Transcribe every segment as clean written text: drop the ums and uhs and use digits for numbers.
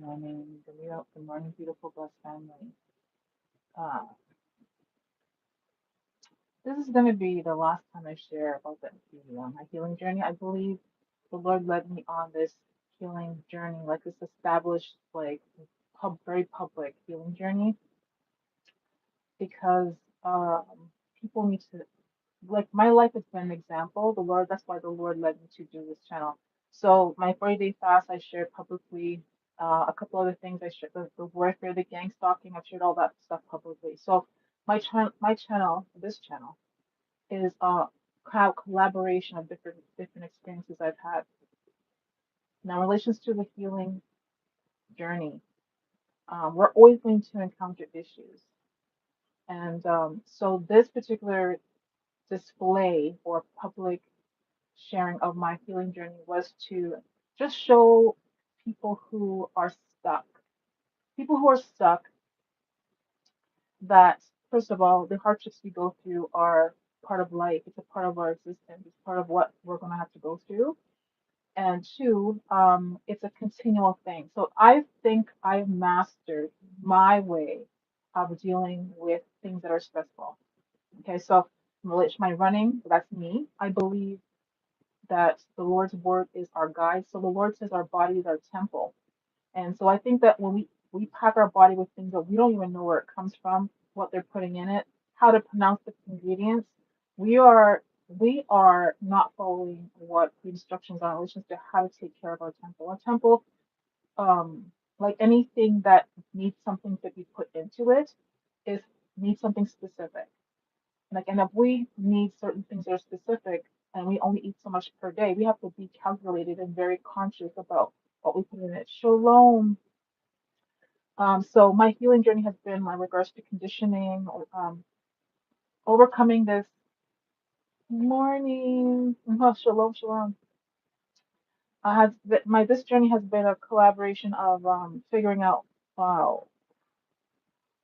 morning. Good morning, beautiful, blessed family. Uh, this is going to be the last time I share about my healing journey. I believe the Lord led me on this healing journey, like this established, like very public healing journey, because um, people need to, like, my life has been an example. That's why the Lord led me to do this channel. So my 40-day fast, I shared publicly. A couple other things I shared, the warfare, the gang stalking, I've shared all that stuff publicly. So this channel is a collaboration of different experiences I've had. Now, in relations to the healing journey, we're always going to encounter issues. And so this particular display or public sharing of my healing journey was to just show people who are stuck. People who are stuck that, first of all, the hardships we go through are part of life. It's a part of our existence. It's part of what we're going to have to go through. And two, it's a continual thing. So I think I've mastered my way of dealing with things that are stressful. Okay, so in relation to my running, that's me. I believe that the Lord's word is our guide. So the Lord says our body is our temple. And so I think that when we pack our body with things that we don't even know where it comes from, what they're putting in it, how to pronounce the ingredients, we are we are not following what the instructions are in relation to how to take care of our temple. Our temple, like anything that needs something to be put into it, is needs something specific. Like, and if we need certain things that are specific and we only eat so much per day, we have to be calculated and very conscious about what we put in it. Shalom. So my healing journey has been my regards to conditioning, overcoming this morning. Shalom, shalom. My this journey has been a collaboration of figuring out uh,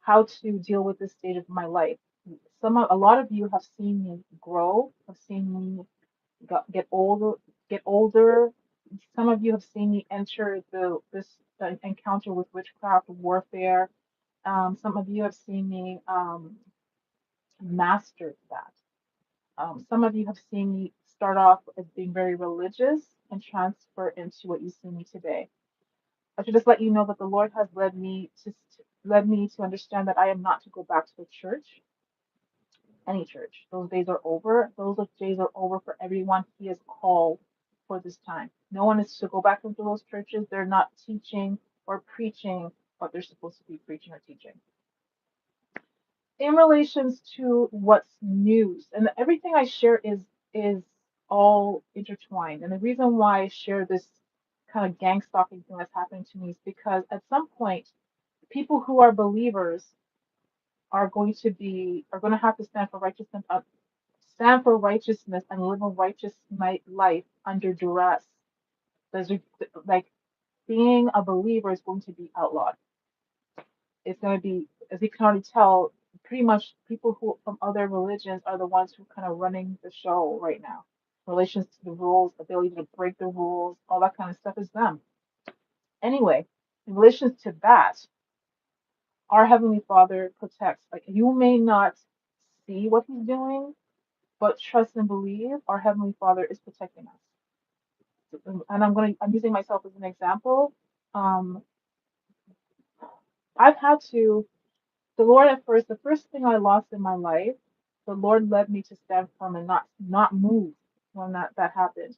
how to deal with this stage of my life. A lot of you have seen me grow, have seen me get older, get older. Some of you have seen me enter this encounter with witchcraft warfare. Some of you have seen me master that. Some of you have seen me start off as being very religious and transfer into what you see me today. I should just let you know that the Lord has led me to understand that I am not to go back to the church, any church. Those days are over. Days are over for everyone He has called for this time. No one is to go back into those churches. They're not teaching or preaching what they're supposed to be preaching or teaching. In relations to what's news, and everything I share is all intertwined. And the reason why I share this kind of gang stalking thing that's happening to me is because at some point, people who are believers are going to have to stand for righteousness and live a righteous life under duress. There's like being a believer is going to be outlawed. It's going to be, as you can already tell, pretty much people who from other religions are the ones who are kind of running the show right now. In relations to the rules, ability to break the rules, all that kind of stuff is them. Anyway, in relation to that, our Heavenly Father protects. Like, you may not see what He's doing, but trust and believe our Heavenly Father is protecting us. And I'm using myself as an example. Um, I've had to the Lord the first thing I lost in my life, the Lord led me to stand firm and not move when that happened.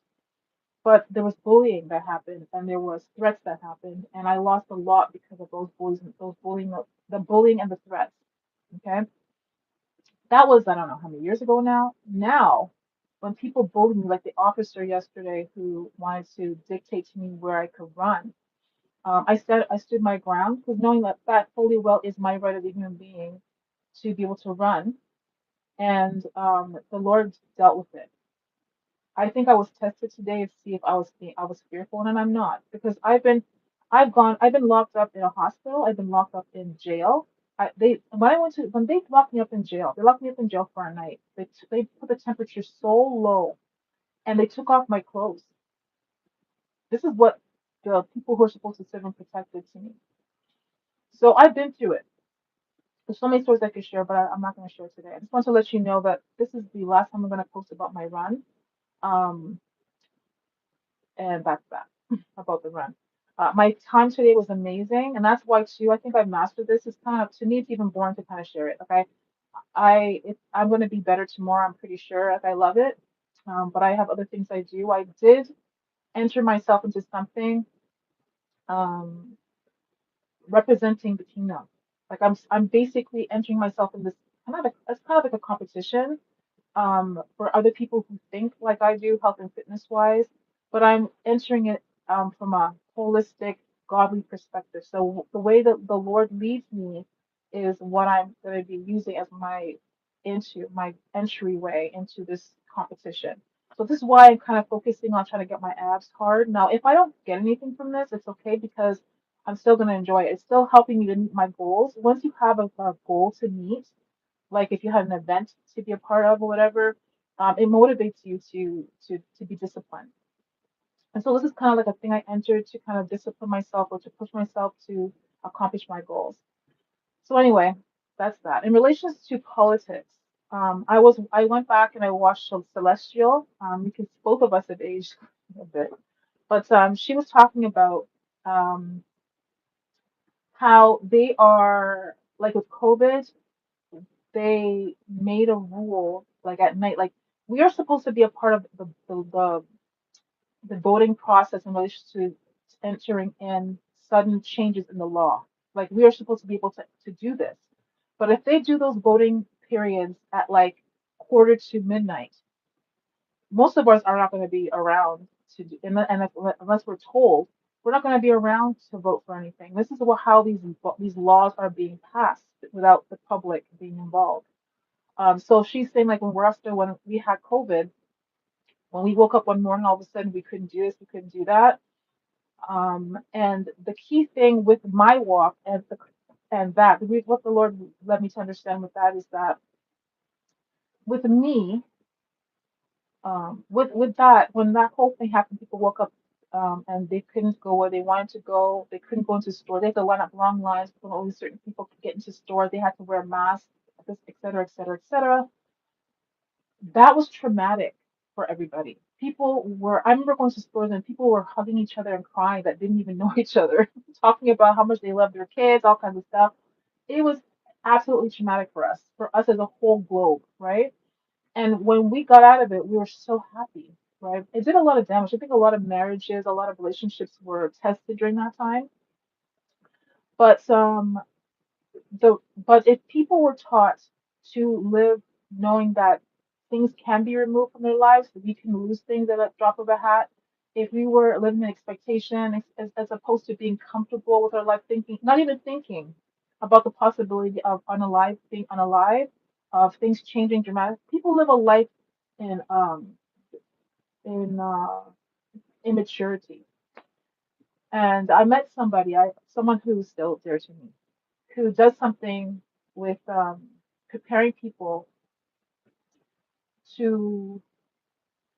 But there was bullying that happened, and there was threats that happened, and I lost a lot because of those bullying, the bullying and the threats. Okay, that was, I don't know how many years ago now. Now, when people bully me, like the officer yesterday who wanted to dictate to me where I could run, I stood my ground because knowing that fully well is my right as a human being to be able to run, and the Lord dealt with it. I think I was tested today to see if I was fearful, and I'm not, because I've been locked up in a hospital. I've been locked up in jail. When they locked me up in jail, they locked me up in jail for a night. They put the temperature so low, and they took off my clothes. This is what the people who are supposed to serve and protect it to me. So I've been through it. There's so many stories I could share, but I'm not going to share today. I just want to let you know that this is the last time I'm going to post about my run. Um, and that's that about the run. My time today was amazing, and that's why too. I think I mastered this. It's kind of to me, it's even boring to kind of share it. Okay, I'm going to be better tomorrow. I'm pretty sure. Like I love it, but I have other things I do. I did enter myself into something um, representing the kingdom. Like I'm basically entering myself in this kind of like it's kind of like a competition for other people who think like I do, health and fitness wise, but I'm entering it from a holistic, godly perspective. So the way that the Lord leads me is what I'm going to be using as my entryway into this competition. So this is why I'm kind of focusing on trying to get my abs hard. Now, if I don't get anything from this, it's okay because I'm still going to enjoy it. It's still helping me to meet my goals. Once you have a goal to meet, like if you had an event to be a part of or whatever, it motivates you to be disciplined. And so this is kind of like a thing I entered to kind of discipline myself or to push myself to accomplish my goals. So anyway, that's that. In relation to politics, I went back and I watched Celestial because both of us have aged a bit, but she was talking about um, how they are like with COVID they made a rule like at night, like we are supposed to be a part of the voting process in relation to entering in sudden changes in the law. Like we are supposed to be able to do this. But if they do those voting periods at like quarter to midnight, most of us are not going to be around to do, unless we're told we're not going to be around to vote for anything. This is how these laws are being passed without the public being involved. So she's saying like when we had COVID, when we woke up one morning, all of a sudden we couldn't do this, we couldn't do that. And the key thing with my walk what the Lord led me to understand with that is that with me, with that, when that whole thing happened, people woke up and they couldn't go where they wanted to go. They couldn't go into store. They had to line up long lines before only certain people could get into store. They had to wear masks, et cetera, et cetera, et cetera. That was traumatic for everybody. I remember going to stores and people were hugging each other and crying that didn't even know each other, talking about how much they love their kids, all kinds of stuff. It was absolutely traumatic for us as a whole globe, right? And when we got out of it, we were so happy, right? It did a lot of damage. I think a lot of marriages, a lot of relationships were tested during that time. But but if people were taught to live knowing that things can be removed from their lives, that we can lose things at a drop of a hat, if we were living in expectation as opposed to being comfortable with our life, thinking, not even thinking about the possibility of being unalive, of things changing dramatically, people live a life in in immaturity. And I met someone who's still dear to me, who does something with preparing people to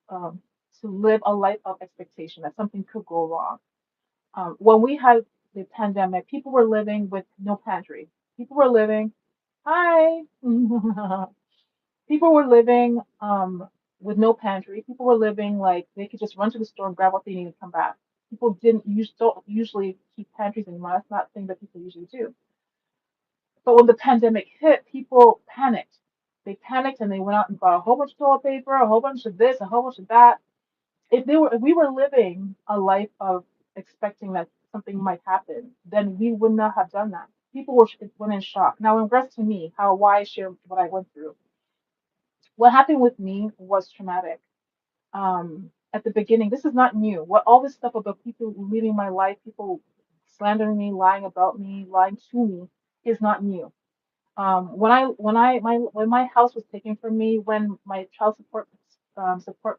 um, to live a life of expectation that something could go wrong. When we had the pandemic, people were living with no pantry. People were living, hi, people were living with no pantry. People were living like they could just run to the store and grab what they need and come back. People don't usually keep pantries anymore. That's not a thing that people usually do. But when the pandemic hit, people panicked. They panicked and they went out and bought a whole bunch of toilet paper, a whole bunch of this, a whole bunch of that. If we were living a life of expecting that something might happen, then we would not have done that. People went in shock. Now, in regards to me, why I share what I went through. What happened with me was traumatic. At the beginning, this is not new. What all this stuff about people leaving my life, people slandering me, lying about me, lying to me, is not new. When my house was taken from me, when my child support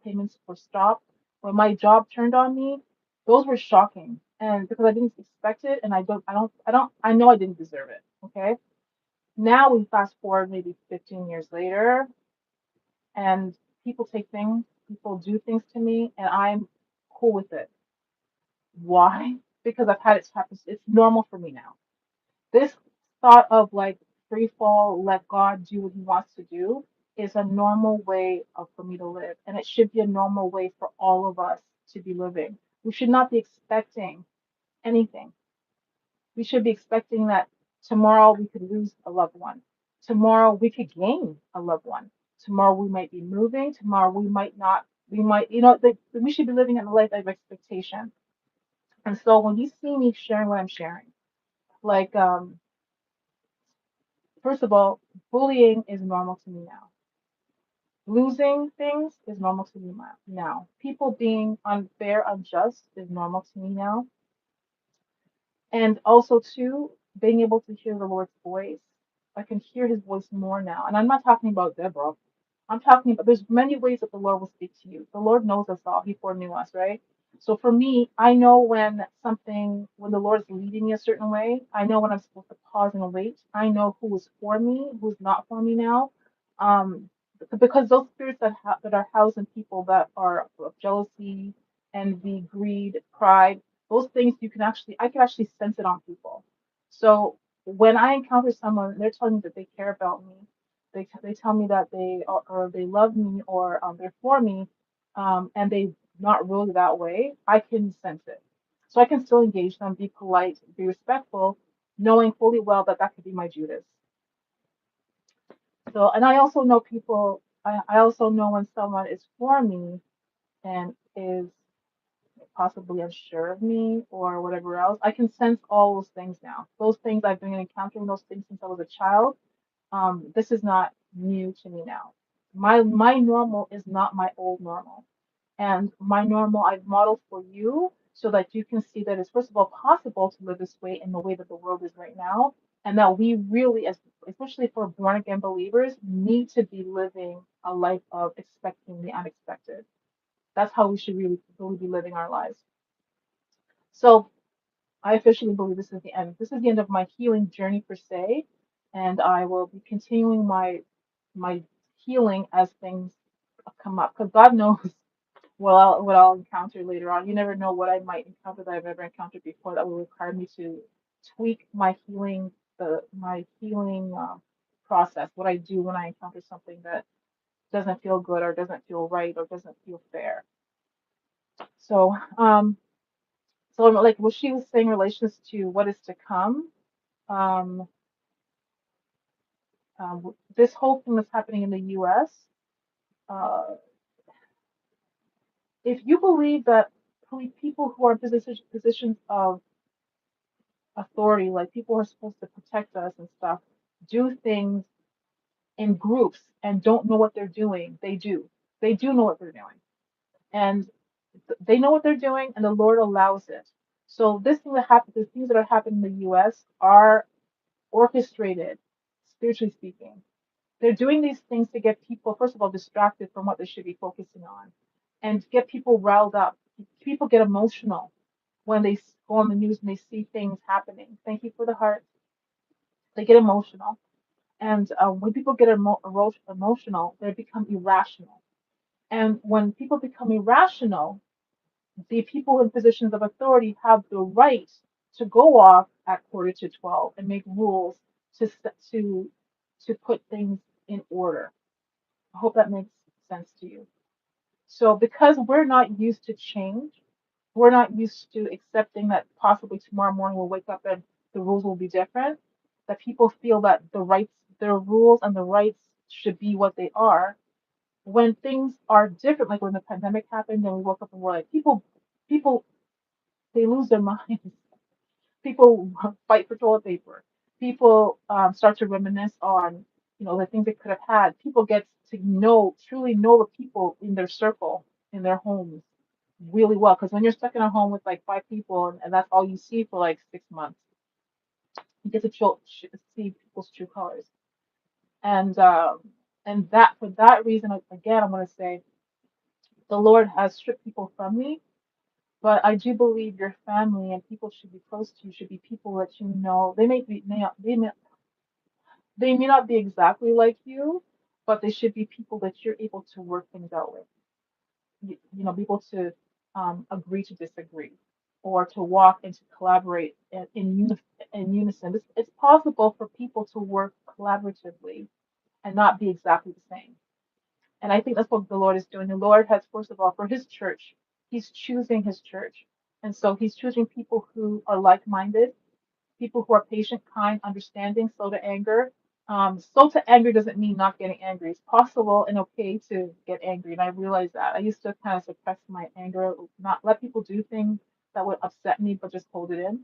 payments were stopped, when my job turned on me, those were shocking. And because I didn't expect it, and I know I didn't deserve it. Okay. Now we fast forward maybe 15 years later, and people do things to me, and I'm cool with it. Why? Because I've had it happen. It's normal for me now. This thought of like free fall, let God do what He wants to do is a normal way of for me to live, and it should be a normal way for all of us to be living. We should not be expecting anything. We should be expecting that tomorrow we could lose a loved one. Tomorrow we could gain a loved one. Tomorrow we might be moving. Tomorrow we might not. We might, we should be living in a life of expectation. And so when you see me sharing what I'm sharing, like, first of all, bullying is normal to me now. Losing things is normal to me now. People being unfair, unjust is normal to me now. And also, too, being able to hear the Lord's voice. I can hear his voice more now. And I'm not talking about Deborah. I'm talking about there's many ways that the Lord will speak to you. The Lord knows us all. He foreknew us, right? So for me, I know when the Lord is leading me a certain way, I know when I'm supposed to pause and wait. I know who is for me, who's not for me now. Um, because those spirits that are housed in people that are of jealousy, envy, greed, pride, those things I can actually sense it on people. So when I encounter someone, they're telling me that they care about me, they tell me that or they love me or they're for me, and they not really that way, I can sense it. So I can still engage them, be polite, be respectful, knowing fully well that that could be my Judas. So, and I also know people. I also know when someone is for me and is possibly unsure of me or whatever else. I can sense all those things now. Those things I've been encountering those things since I was a child. This is not new to me now. My normal is not my old normal. And my normal I've modeled for you so that you can see that it's first of all possible to live this way in the way that the world is right now. And that we really, especially for born again believers, need to be living a life of expecting the unexpected. That's how we should really be living our lives. So I officially believe this is the end. This is the end of my healing journey per se, and I will be continuing my healing as things come up because God knows what I'll encounter later on. You never know what I might encounter that I've never encountered before that will require me to tweak my healing process. What I do when I encounter something that doesn't feel good or doesn't feel right or doesn't feel fair. So like what she was saying in relations to what is to come. Um, this whole thing that's happening in the U.S. Uh, if you believe that people who are in positions of authority, like people who are supposed to protect us and stuff, do things in groups and don't know what they're doing, they do. They do know what they're doing, and they know what they're doing, and the Lord allows it. So the things that are happening in the U.S. are orchestrated, spiritually speaking. They're doing these things to get people, first of all, distracted from what they should be focusing on and get people riled up. People get emotional when they go on the news and they see things happening. Thank you for the heart. They get emotional. And when people get emotional, they become irrational. And when people become irrational, the people in positions of authority have the right to go off at quarter to 12 and make rules to to to put things in order. I hope that makes sense to you. So because we're not used to change, we're not used to accepting that possibly tomorrow morning we'll wake up and the rules will be different, that people feel that their rules and the rights should be what they are. When things are different, like when the pandemic happened and we woke up and we're like, people, they lose their minds. People fight for toilet paper. People start to reminisce on, the things they could have had. People get to truly know the people in their circle, in their homes, really well. Because when you're stuck in a home with like five people and that's all you see for like 6 months, you get to see people's true colors. And that for that reason, again, I'm going to say the Lord has stripped people from me. But I do believe your family and people should be close to you should be people that you know. They may not be exactly like you, but they should be people that you're able to work things out with. Be able to agree to disagree, or to walk and to collaborate in unison. It's possible for people to work collaboratively and not be exactly the same. And I think that's what the Lord is doing. The Lord has, first of all, for his church, he's choosing his church. And so he's choosing people who are like minded, people who are patient, kind, understanding, slow to anger. Slow to anger doesn't mean not getting angry. It's possible and okay to get angry. And I realize that. I used to kind of suppress my anger, not let people do things that would upset me, but just hold it in.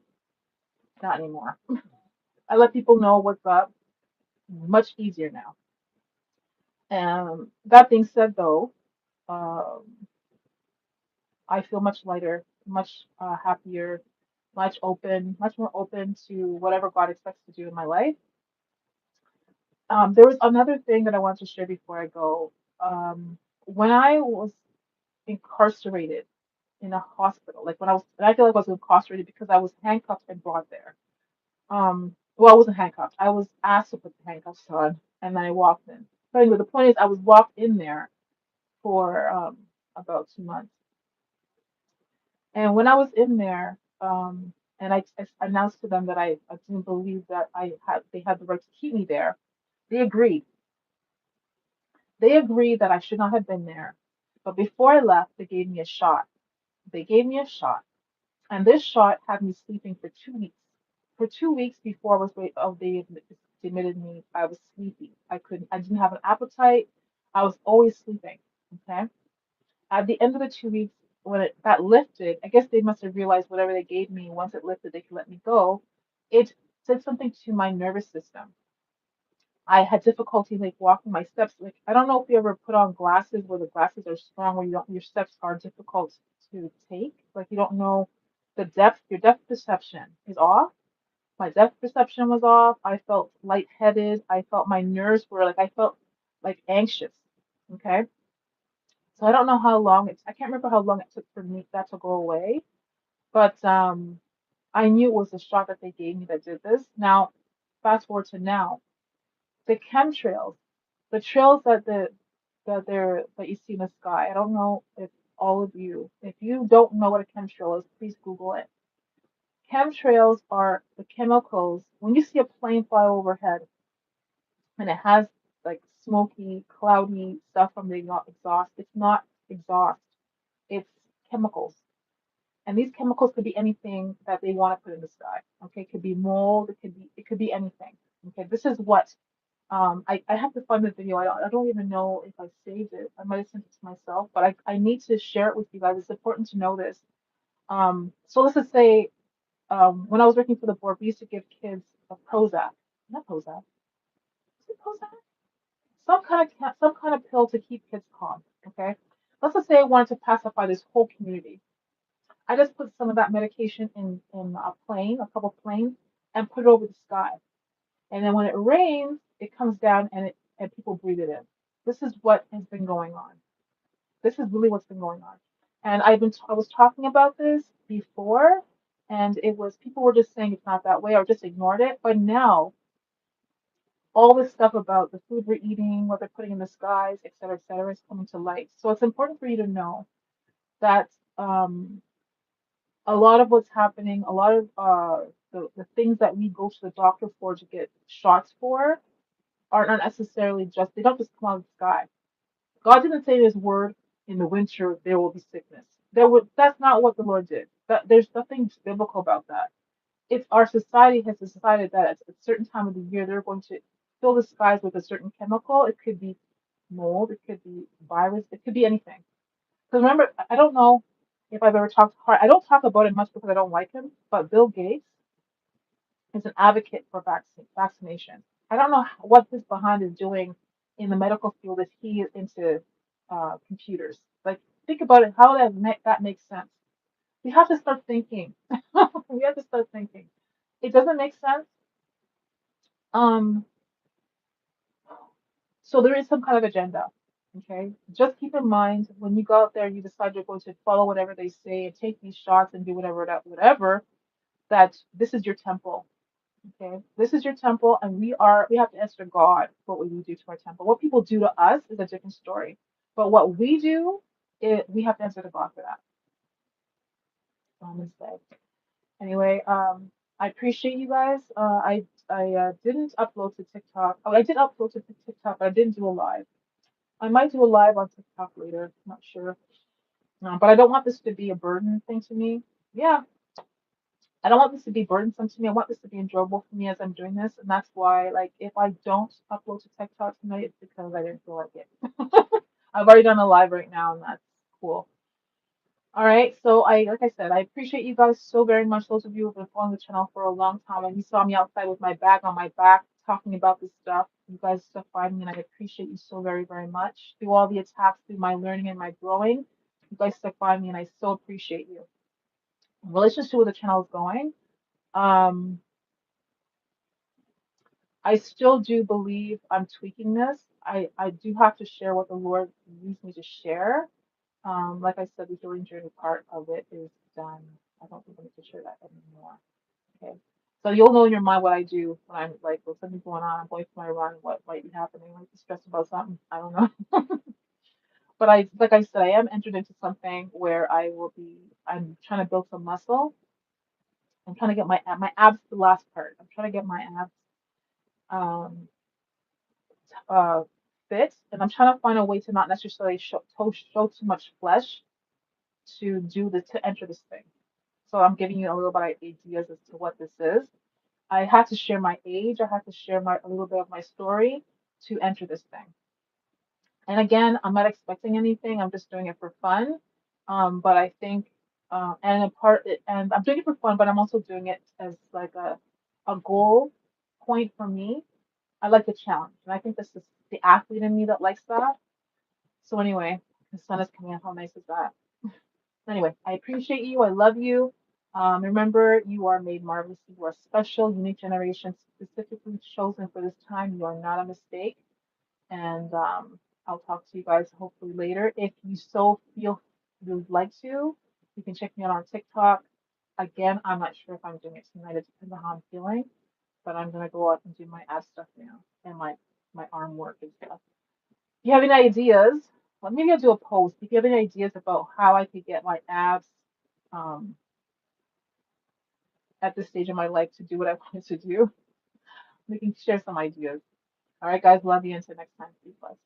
Not anymore. I let people know what's up much easier now. That being said, though, um, I feel much lighter, much happier, much more open to whatever God expects to do in my life. There was another thing that I wanted to share before I go. When I was incarcerated in a hospital, like I feel like I was incarcerated because I was handcuffed and brought there. Well, I wasn't handcuffed. I was asked to put the handcuffs on, and then I walked in. But anyway, the point is, I was walked in there for about 2 months. And when I was in there, and I announced to them that I didn't believe that they had the right to keep me there, they agreed. They agreed that I should not have been there. But before I left, they gave me a shot. They gave me a shot, and this shot had me sleeping for 2 weeks. For 2 weeks before I was they admitted me, I was sleepy. I didn't have an appetite. I was always sleeping. Okay. At the end of the 2 weeks, when that lifted, I guess they must have realized whatever they gave me, once it lifted, they could let me go. It did something to my nervous system. I had difficulty like walking my steps. Like I don't know if you ever put on glasses where the glasses are strong, where you don't your steps are difficult to take. Like you don't know the depth. Your depth perception is off. My depth perception was off. I felt lightheaded. I felt my nerves were like I felt like anxious. Okay. So I don't know how long I can't remember how long it took for me that to go away, but I knew it was the shot that they gave me that did this. Now, fast forward to now, the chemtrails, the trails that you see in the sky. I don't know if all of you, if you don't know what a chemtrail is, please Google it. Chemtrails are the chemicals. When you see a plane fly overhead and it has like smoky, cloudy stuff from the exhaust, it's not exhaust, it's chemicals. And these chemicals could be anything that they want to put in the sky. Okay, it could be mold, it could be anything. Okay, this is what I have to find the video. I don't even know if I saved it. I might have sent it to myself, but I need to share it with you guys. It's important to know this. So let's just say when I was working for the board, we used to give kids a Prozac, not Prozac, is it Prozac? Some kind of pill to keep kids calm. Okay, let's just say I wanted to pacify this whole community. I just put some of that medication in a plane, a couple planes, and put it over the sky. And then when it rains, it comes down and people breathe it in. This is what has been going on. This is really what's been going on. And I was talking about this before, and it was people were just saying it's not that way or just ignored it. But now all this stuff about the food we're eating, what they're putting in the skies, et cetera, is coming to light. So it's important for you to know that a lot of what's happening, a lot of the things that we go to the doctor for to get shots for are not necessarily just, they don't just come out of the sky. God didn't say in his word, in the winter there will be sickness. That's not what the Lord did. There's nothing biblical about that. It's our society has decided that at a certain time of the year they're going to fill the skies with a certain chemical. It could be mold, it could be virus, it could be anything. Because remember, I don't know if I've ever talked hard. I don't talk about it much because I don't like him, but Bill Gates is an advocate for vaccination. I don't know what this behind is doing in the medical field if he is into computers. Like, think about it, how that makes sense. We have to start thinking. We have to start thinking. It doesn't make sense. Um, so there is some kind of agenda. Okay, just keep in mind when you go out there, you decide you're going to follow whatever they say and take these shots and do whatever. That this is your temple. Okay, this is your temple, and we have to answer to God what we do to our temple. What people do to us is a different story, but what we do, we have to answer to God for that. Namaste. Anyway, I appreciate you guys. I didn't upload to TikTok. Oh, I did upload to TikTok, but I didn't do a live. I might do a live on TikTok later. Not sure. But I don't want this to be a burden thing to me. Yeah, I don't want this to be burdensome to me. I want this to be enjoyable for me as I'm doing this, and that's why, like, if I don't upload to TikTok tonight, it's because I didn't feel like it. I've already done a live right now, and that's cool. All right, so like I said, I appreciate you guys so very much. Those of you who've been following the channel for a long time, and you saw me outside with my bag on my back talking about this stuff. You guys stuck by me, and I appreciate you so very, very much. Through all the attacks, through my learning and my growing, you guys stuck by me, and I so appreciate you. Well, let's just see where the channel is going. Um, I still do believe I'm tweaking this. I do have to share what the Lord used me to share. Like I said, the healing journey part of it is done. I don't think I need to share that anymore. Okay. So you'll know in your mind what I do when I'm like, with something going on, I'm going for my run, what might be happening, I might be stressed about something. I don't know. But like I said, I am entered into something where I'm trying to build some muscle. I'm trying to get my abs, the last part. I'm trying to get my abs um, uh, fit, and I'm trying to find a way to not necessarily show too much flesh to enter this thing. So I'm giving you a little bit of ideas as to what this is. I had to share my age. I had to share a little bit of my story to enter this thing. And again, I'm not expecting anything. I'm just doing it for fun. But I think, and I'm doing it for fun, but I'm also doing it as like a goal point for me. I like the challenge, and I think this is the athlete in me that likes that. So anyway, the sun is coming out. How nice is that? Anyway, I appreciate you. I love you. Remember, you are made marvelously. You are special, unique generation, specifically chosen for this time. You are not a mistake. And I'll talk to you guys hopefully later. If you so feel you'd like to, you can check me out on TikTok. Again, I'm not sure if I'm doing it tonight. It depends on how I'm feeling. But I'm gonna go out and do my ab stuff now and my arm work and stuff. If you have any ideas, well, maybe I'll do a post. If you have any ideas about how I could get my abs um, at this stage of my life to do what I wanted to do, we can share some ideas. All right, guys, love you. Until next time, be blessed.